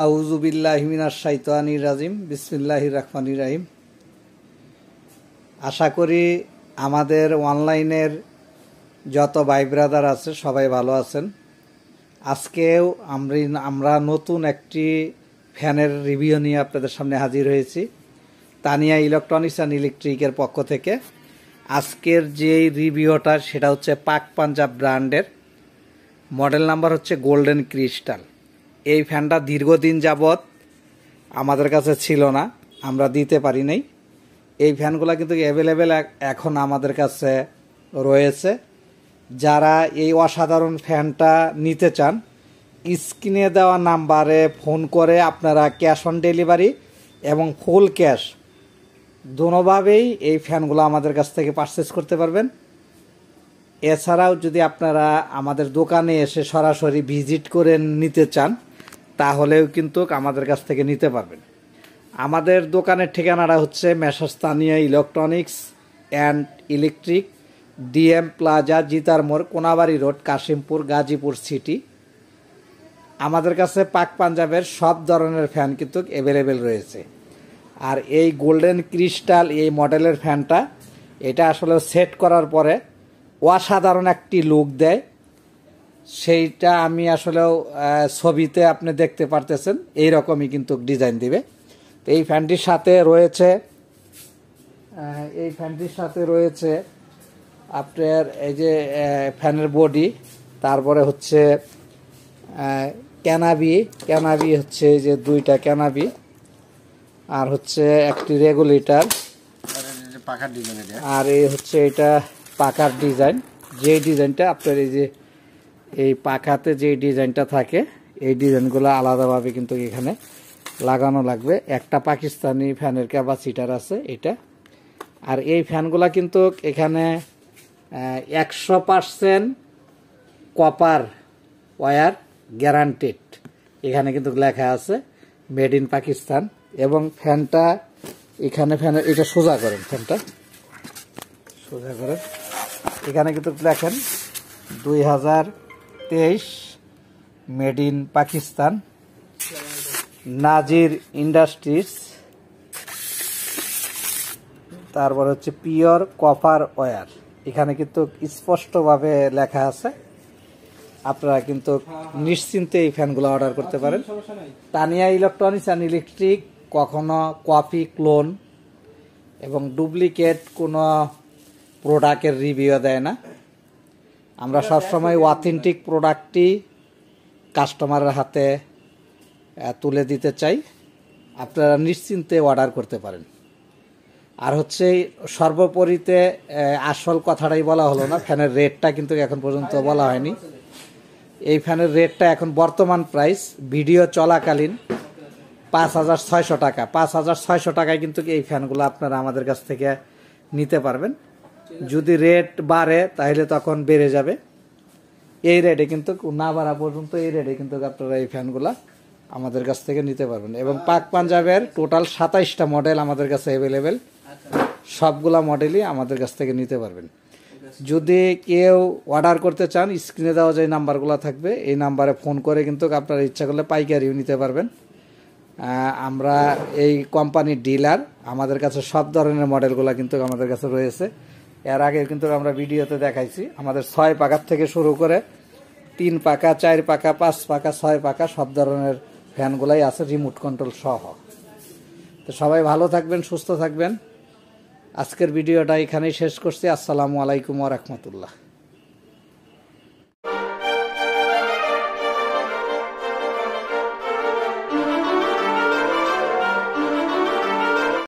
আউযু বিল্লাহি মিনাশ শাইতানির রাজিম বিসমিল্লাহির রহমানির রহিম। আশা করি আমাদের অনলাইনের যত ভাই ব্রাদার আছে সবাই ভালো আছেন। আজকেও আমরা নতুন একটি ফ্যানের রিভিউ নিয়ে আপনাদের সামনে হাজির হয়েছি তানিয়া ইলেকট্রনিক্স অ্যান্ড ইলেকট্রিকের পক্ষ থেকে। আজকের যে রিভিউটা সেটা হচ্ছে পাক পাঞ্জাব ব্র্যান্ডের, মডেল নাম্বার হচ্ছে গোল্ডেন ক্রিস্টাল। এই ফ্যানটা দীর্ঘদিন যাবৎ আমাদের কাছে ছিল না, আমরা দিতে পারি নাই। এই ফ্যানগুলো কিন্তু অ্যাভেলেবেল এখন আমাদের কাছে রয়েছে। যারা এই অসাধারণ ফ্যানটা নিতে চান, স্ক্রিনে দেওয়া নাম্বারে ফোন করে আপনারা ক্যাশ অন ডেলিভারি এবং ফুল ক্যাশ দোনোভাবেই এই ফ্যানগুলো আমাদের কাছ থেকে পারচেস করতে পারবেন। এছাড়াও যদি আপনারা আমাদের দোকানে এসে সরাসরি ভিজিট করে নিতে চান তাহলেও কিন্তু আমাদের কাছ থেকে নিতে পারবেন। আমাদের দোকানের ঠিকানাটা হচ্ছে Tania electronics and electric, DM plaza, Jitar মোড়, কোনাবাড়ি রোড, কাশিমপুর, গাজীপুর সিটি। আমাদের কাছে পাক পাঞ্জাবের সব ধরনের ফ্যান কিন্তু অ্যাভেলেবেল রয়েছে। আর এই গোল্ডেন ক্রিস্টাল এই মডেলের ফ্যানটা, এটা আসলে সেট করার পরে অসাধারণ একটি লুক দেয়। সেইটা আমি আসলেও ছবিতে আপনি দেখতে পারতেছেন, এইরকমই কিন্তু ডিজাইন দিবে। তো এই ফ্যানটির সাথে রয়েছে আপনার এই যে ফ্যানের বডি, তারপরে হচ্ছে ক্যানাবি হচ্ছে এই যে দুইটা ক্যানাবি, আর হচ্ছে একটি রেগুলেটর, আর এই হচ্ছে এটা পাখার ডিজাইন। যে ডিজাইনটা আপনার এই পাখাতে যে ডিজাইনটা থাকে এই ডিজাইনগুলো আলাদাভাবে কিন্তু এখানে লাগানো লাগবে। একটা পাকিস্তানি ফ্যানের ক্যাপাসিটার আছে এটা। আর এই ফ্যানগুলা কিন্তু এখানে 100% কপার ওয়্যার গ্যারান্টেড, এখানে কিন্তু লেখা আছে মেড ইন পাকিস্তান। এবং ফ্যানটা এখানে এটা সোজা করেন, ফ্যানটা সোজা করেন, এখানে কিন্তু লেখেন 2023 made in Pakistan, Nazir industries. তারপর হচ্ছে পিওর কপার ওয়্যার, এখানে কিন্তু স্পষ্টভাবে লেখা আছে। আপনারা কিন্তু নিশ্চিন্তে এই ফ্যানগুলো অর্ডার করতে পারেন। তানিয়া ইলেকট্রনিক্স অ্যান্ড ইলেকট্রিক কখনো কপি, ক্লোন এবং ডুপ্লিকেট কোনো প্রোডাক্টের রিভিউ দেয় না। আমরা সবসময় অথেন্টিক প্রোডাক্টই কাস্টমারের হাতে তুলে দিতে চাই, আপনারা নিশ্চিন্তে অর্ডার করতে পারেন। আর হচ্ছে সর্বোপরিতে আসল কথাটাই বলা হলো না, ফ্যানের রেটটা কিন্তু এখন পর্যন্ত বলা হয়নি। এই ফ্যানের রেটটা এখন বর্তমান প্রাইস ভিডিও চলাকালীন 5,600 টাকা। 5,600 টাকায় কিন্তু এই ফ্যানগুলো আপনারা আমাদের কাছ থেকে নিতে পারবেন। যদি রেট বাড়ে তাহলে তখন বেড়ে যাবে, এই রেটে কিন্তু না বাড়া পর্যন্ত এই রেটে কিন্তু আপনারা এই ফ্যানগুলো আমাদের কাছ থেকে নিতে পারবেন। এবং পাক পাঞ্জাবের টোটাল 27টা মডেল আমাদের কাছে অ্যাভেলেবেল, সবগুলা মডেলই আমাদের কাছ থেকে নিতে পারবেন। যদি কেউ অর্ডার করতে চান, স্ক্রিনে দেওয়া যে নাম্বারগুলো থাকবে এই নাম্বারে ফোন করে কিন্তু আপনারা ইচ্ছা করলে পাইকারিও নিতে পারবেন। আমরা এই কোম্পানির ডিলার, আমাদের কাছে সব ধরনের মডেলগুলো কিন্তু আমাদের কাছে রয়েছে। এর আগে কিন্তু আমরা ভিডিওতে দেখাইছি, আমাদের 6 পাকার থেকে শুরু করে 3 পাকা, 4 পাকা, 5 পাকা, 6 পাকা সব ধরনের ফ্যানগুলাই আছে, রিমোট কন্ট্রোল সহ। তো সবাই ভালো থাকবেন, সুস্থ থাকবেন। আজকের ভিডিওটা এখানেই শেষ করছি। আসসালামু আলাইকুম ওয়া রাহমাতুল্লাহ।